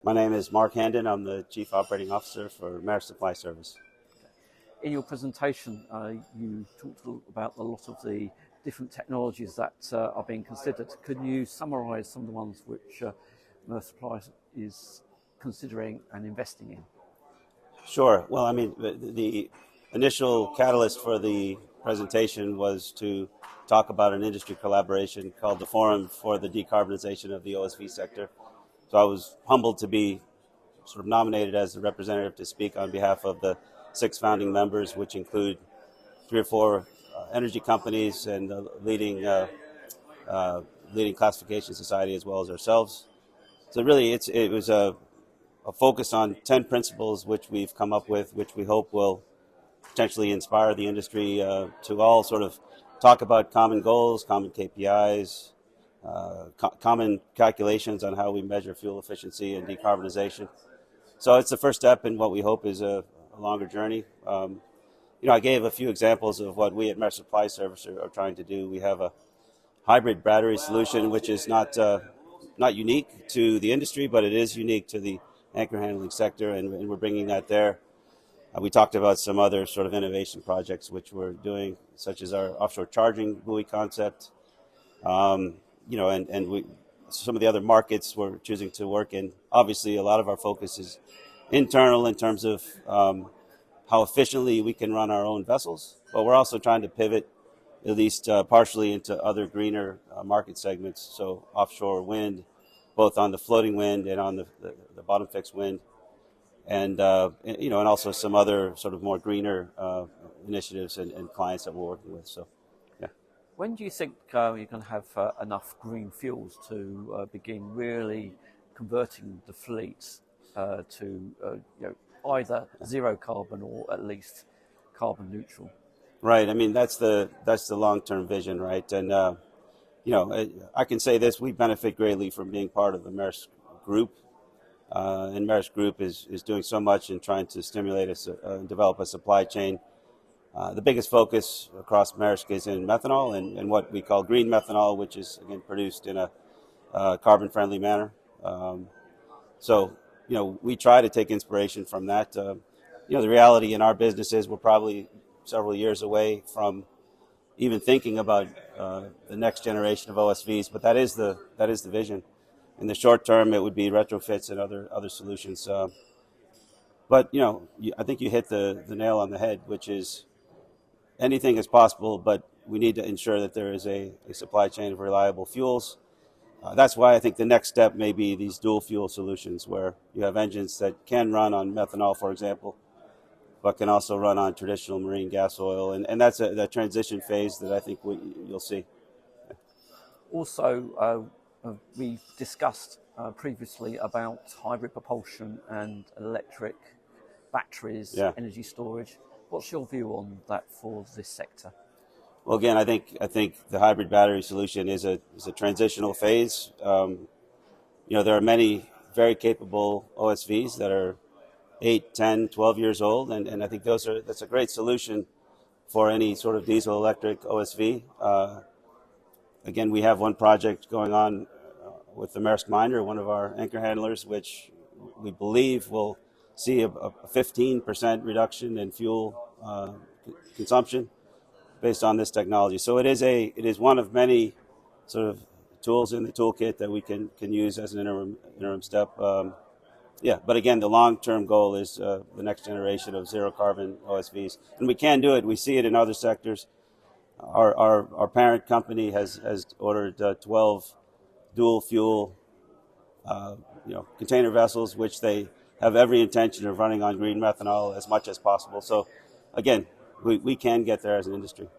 My name is Mark Handin. I'm the Chief Operating Officer for Maersk Supply Service. In your presentation, you talked about a lot of the different technologies that are being considered. Could you summarise some of the ones which Maersk Supply is considering and investing in? Sure. Well, I mean, the initial catalyst for the presentation was to talk about an industry collaboration called the Forum for the Decarbonization of the OSV sector. So I was humbled to be sort of nominated as the representative to speak on behalf of the 6 founding members, which include 3 or 4 energy companies and the leading classification society as well as ourselves. So really, it was a focus on 10 principles which we've come up with, which we hope will potentially inspire the industry to all sort of talk about common goals, common KPIs, common calculations on how we measure fuel efficiency and decarbonization. So it's the first step in what we hope is a longer journey. I gave a few examples of what we at Maersk Supply Service are trying to do. We have a hybrid battery solution, which is not unique to the industry, but it is unique to the anchor handling sector, and we're bringing that there. We talked about some other sort of innovation projects which we're doing, such as our offshore charging buoy concept. And some of the other markets we're choosing to work in. Obviously, a lot of our focus is internal in terms of how efficiently we can run our own vessels, but we're also trying to pivot at least partially into other greener market segments, so offshore wind, both on the floating wind and on the bottom fixed wind, and also some other sort of more greener initiatives and clients that we're working with. So, yeah. When do you think you're going to have enough green fuels to begin really converting the fleet to either zero carbon or at least carbon neutral? Right. I mean, that's the long-term vision, right? And I can say this: we benefit greatly from being part of the Maersk Group, and Maersk Group is doing so much in trying to stimulate us and develop a supply chain. The biggest focus across Maersk is in methanol and what we call green methanol, which is again produced in a carbon-friendly manner. So we try to take inspiration from that. The reality in our business is we're probably several years away from even thinking about the next generation of OSVs, but that is the vision. In the short term, it would be retrofits and other solutions. But I think you hit the nail on the head, which is anything is possible, but we need to ensure that there is a supply chain of reliable fuels. That's why I think the next step may be these dual fuel solutions, where you have engines that can run on methanol, for example, but can also run on traditional marine gas oil. And that's that transition phase that I think you'll see. Also, we discussed previously about hybrid propulsion and electric batteries, Yeah. energy storage. What's your view on that for this sector? Well, again, I think the hybrid battery solution is a transitional phase. There are many very capable OSVs that are 8, 10, 12 years old, and I think that's a great solution for any sort of diesel electric OSV. Again, we have one project going on with the Maersk Miner, one of our anchor handlers, which we believe will see a 15% reduction in fuel consumption based on this technology. So it is one of many sort of tools in the toolkit that we can use as an interim step. But again, the long-term goal is the next generation of zero carbon OSVs, and we can do it. We see it in other sectors. Our parent company has ordered 12 dual fuel container vessels, which they have every intention of running on green methanol as much as possible. So again, we can get there as an industry.